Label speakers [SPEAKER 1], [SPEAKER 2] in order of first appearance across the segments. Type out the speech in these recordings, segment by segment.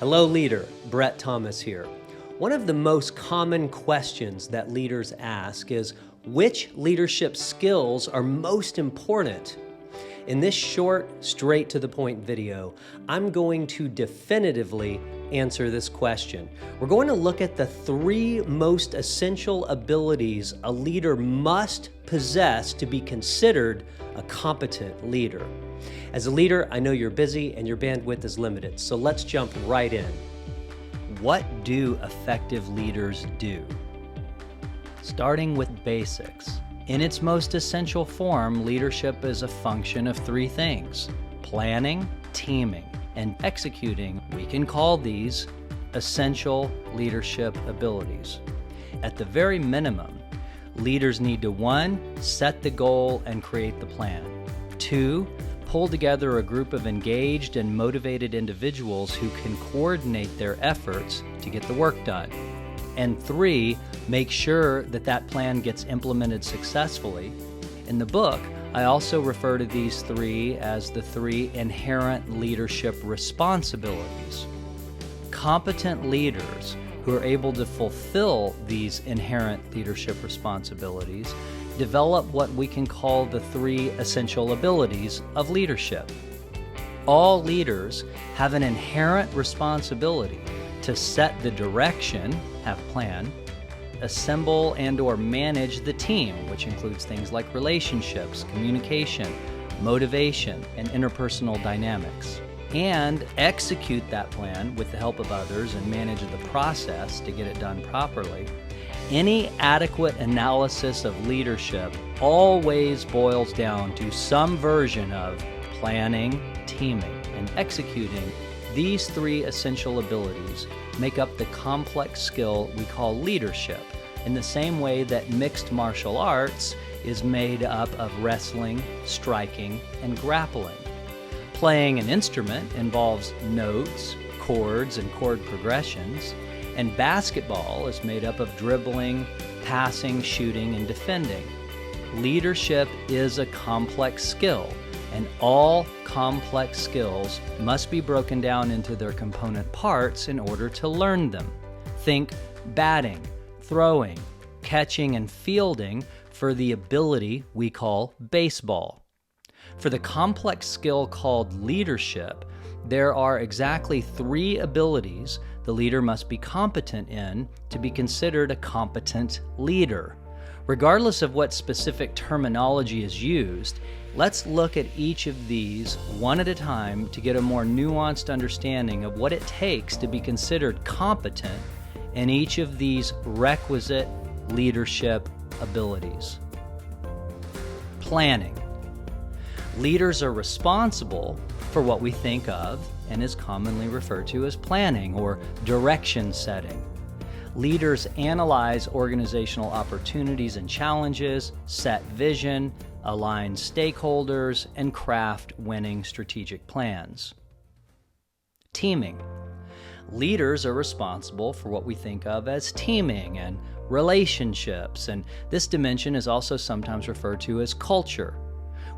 [SPEAKER 1] Hello leader, Brett Thomas here. One of the most common questions that leaders ask is, which leadership skills are most important? In this short, straight to the point video, I'm going to definitively answer this question. We're going to look at the 3 most essential abilities a leader must possess to be considered a competent leader. As a leader, I know you're busy and your bandwidth is limited, so let's jump right in. What do effective leaders do? Starting with basics. In its most essential form, leadership is a function of 3 things: planning, teaming, and executing. We can call these essential leadership abilities. At the very minimum, leaders need to 1. Set the goal and create the plan. 2. Pull together a group of engaged and motivated individuals who can coordinate their efforts to get the work done. And 3, make sure that that plan gets implemented successfully. In the book, I also refer to these 3 as the 3 inherent leadership responsibilities. Competent leaders who are able to fulfill these inherent leadership responsibilities develop what we can call the 3 essential abilities of leadership. All leaders have an inherent responsibility to set the direction, have plan, assemble and/or manage the team, which includes things like relationships, communication, motivation, and interpersonal dynamics, and execute that plan with the help of others and manage the process to get it done properly. Any adequate analysis of leadership always boils down to some version of planning, teaming, and executing. These 3 essential abilities make up the complex skill we call leadership, in the same way that mixed martial arts is made up of wrestling, striking, and grappling. Playing an instrument involves notes, chords, and chord progressions, and basketball is made up of dribbling, passing, shooting, and defending. Leadership is a complex skill, and all complex skills must be broken down into their component parts in order to learn them. Think batting, throwing, catching, and fielding for the ability we call baseball. For the complex skill called leadership, there are exactly 3 abilities the leader must be competent in to be considered a competent leader. Regardless of what specific terminology is used, let's look at each of these one at a time to get a more nuanced understanding of what it takes to be considered competent in each of these requisite leadership abilities. Planning. Leaders are responsible for what we think of and is commonly referred to as planning or direction setting. Leaders analyze organizational opportunities and challenges, set vision, align stakeholders, and craft winning strategic plans. Teaming. Leaders are responsible for what we think of as teaming and relationships, and this dimension is also sometimes referred to as culture.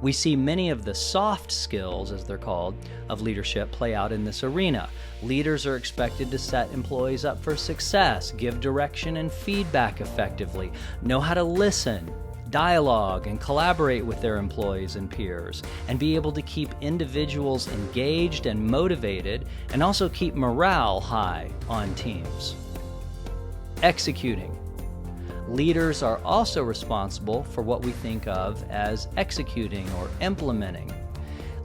[SPEAKER 1] We see many of the soft skills, as they're called, of leadership play out in this arena. Leaders are expected to set employees up for success, give direction and feedback effectively, know how to listen, dialogue, and collaborate with their employees and peers, and be able to keep individuals engaged and motivated, and also keep morale high on teams. Executing. Leaders are also responsible for what we think of as executing or implementing.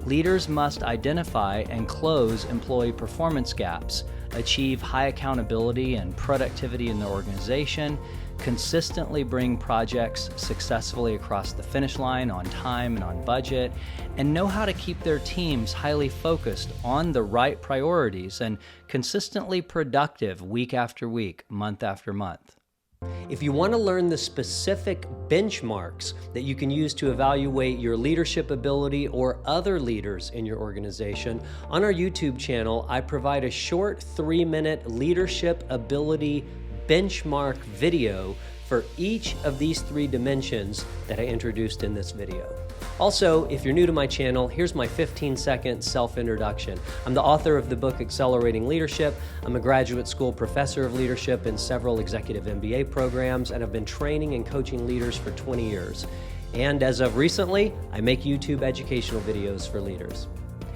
[SPEAKER 1] Leaders must identify and close employee performance gaps, achieve high accountability and productivity in their organization, consistently bring projects successfully across the finish line on time and on budget, and know how to keep their teams highly focused on the right priorities and consistently productive week after week, month after month. If you want to learn the specific benchmarks that you can use to evaluate your leadership ability or other leaders in your organization, on our YouTube channel, I provide a short 3-minute leadership ability benchmark video for each of these 3 dimensions that I introduced in this video. Also, if you're new to my channel, here's my 15-second self-introduction. I'm the author of the book Accelerating Leadership. I'm a graduate school professor of leadership in several executive MBA programs, and I've been training and coaching leaders for 20 years. And as of recently, I make YouTube educational videos for leaders.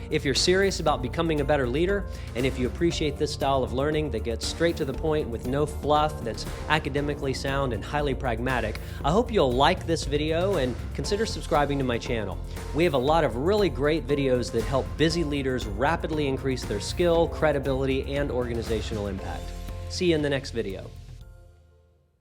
[SPEAKER 1] If you're serious about becoming a better leader, and if you appreciate this style of learning that gets straight to the point with no fluff, that's academically sound and highly pragmatic, I hope you'll like this video and consider subscribing to my channel. We have a lot of really great videos that help busy leaders rapidly increase their skill, credibility, and organizational impact. See you in the next video.